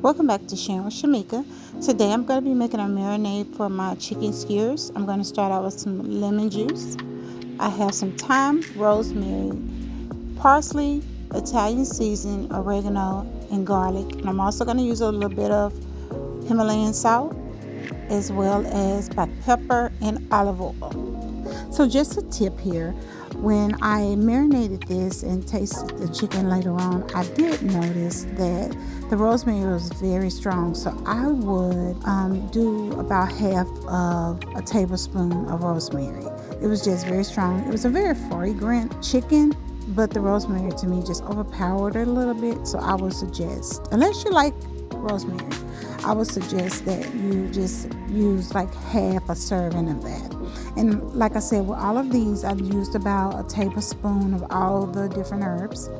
Welcome back to Sharing with Shamika. Today I'm going to be making a marinade for my chicken skewers. I'm going to start out with some lemon juice. I have some thyme, rosemary, parsley, Italian seasoning, oregano, and garlic. And I'm also going to use a little bit of Himalayan salt as well as black pepper and olive oil. So just a tip here, when I marinated this and tasted the chicken later on, I did notice that the rosemary was very strong. So I would do about half of a tablespoon of rosemary. It was just very strong. It was a very fragrant chicken, but the rosemary to me just overpowered it a little bit. So I would suggest, unless you like rosemary, I would suggest that you just use like half a serving of that. And like I said, with all of these, I've used about a tablespoon of all the different herbs.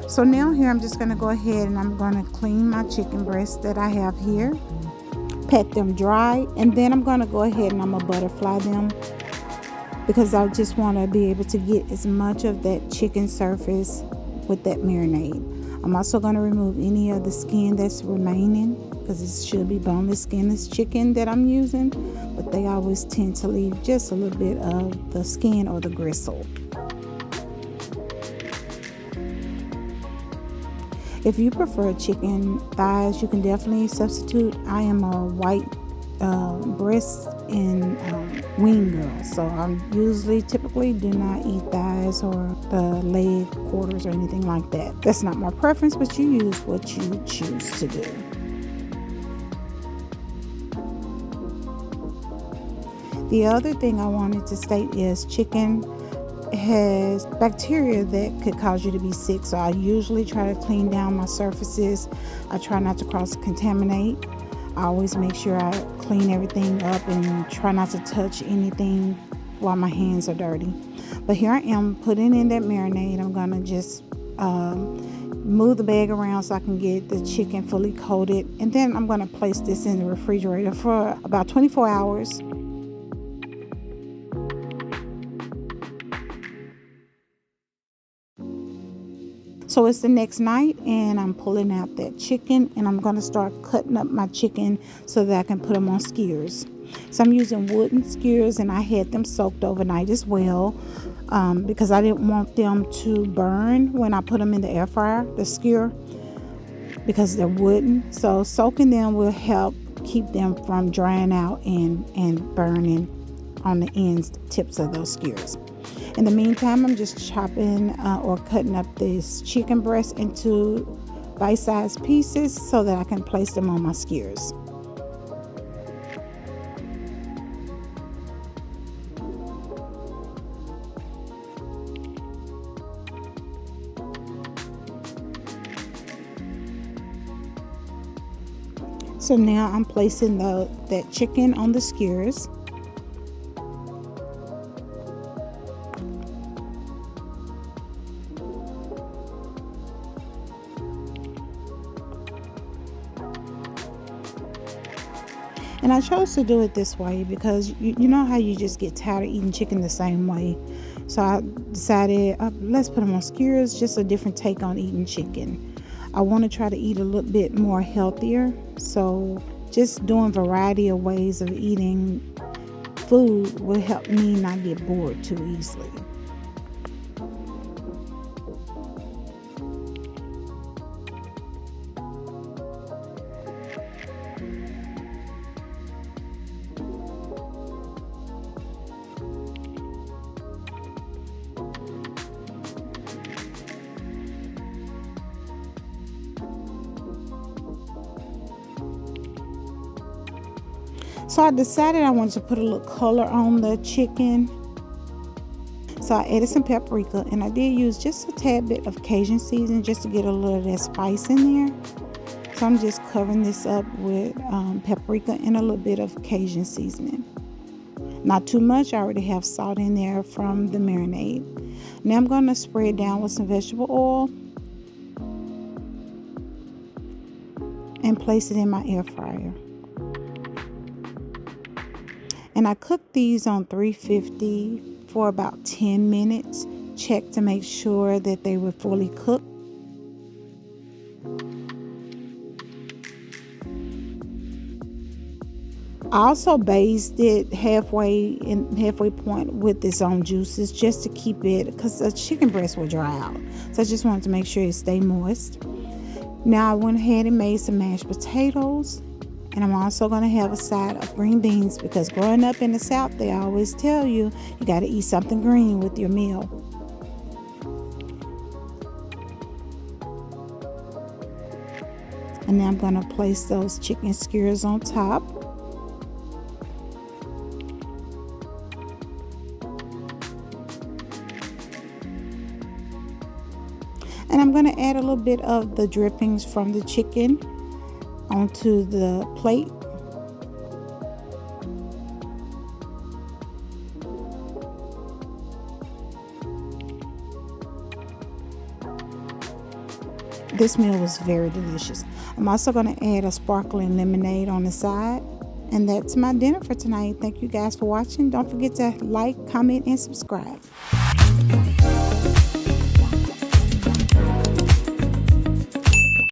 So now here I'm just going to go ahead and I'm going to clean my chicken breasts that I have here, pat them dry, and then I'm going to go ahead and I'm going to butterfly them because I just want to be able to get as much of that chicken surface with that marinade. I'm also going to remove any of the skin that's remaining because it should be boneless, skinless chicken that I'm using, but they always tend to leave just a little bit of the skin or the gristle. If you prefer chicken thighs, you can definitely substitute. I am a white breast and wing girl, so I typically do not eat thighs or the leg quarters or anything like that. That's not my preference, but you use what you choose to do. The other thing I wanted to state is chicken has bacteria that could cause you to be sick, so I usually try to clean down my surfaces. I try not to cross-contaminate. I always make sure I clean everything up and try not to touch anything while my hands are dirty. But here I am putting in that marinade. I'm going to just move the bag around so I can get the chicken fully coated. And then I'm going to place this in the refrigerator for about 24 hours. So it's the next night and I'm pulling out that chicken and I'm going to start cutting up my chicken so that I can put them on skewers. So I'm using wooden skewers and I had them soaked overnight as well because I didn't want them to burn when I put them in the air fryer, the skewer, because they're wooden. So soaking them will help keep them from drying out and burning on the ends, tips of those skewers. In the meantime, I'm just chopping or cutting up this chicken breast into bite-sized pieces so that I can place them on my skewers. So now I'm placing that chicken on the skewers. And I chose to do it this way because you know how you just get tired of eating chicken the same way. So I decided let's put them on skewers, just a different take on eating chicken. I want to try to eat a little bit more healthier. So just doing variety of ways of eating food will help me not get bored too easily. So I decided I wanted to put a little color on the chicken. So I added some paprika and I did use just a tad bit of Cajun seasoning just to get a little of that spice in there. So I'm just covering this up with paprika and a little bit of Cajun seasoning. Not too much, I already have salt in there from the marinade. Now I'm going to spray it down with some vegetable oil and place it in my air fryer. And I cooked these on 350 for about 10 minutes. Check to make sure that they were fully cooked. I also based it halfway point with its own juices just to keep it, because the chicken breast will dry out. So I just wanted to make sure it stay moist. Now I went ahead and made some mashed potatoes, and I'm also going to have a side of green beans, because growing up in the South, they always tell you got to eat something green with your meal. And then I'm going to place those chicken skewers on top. And I'm going to add a little bit of the drippings from the chicken onto the plate. This meal was very delicious. I'm also going to add a sparkling lemonade on the side. And that's my dinner for tonight. Thank you guys for watching. Don't forget to like, comment, and subscribe.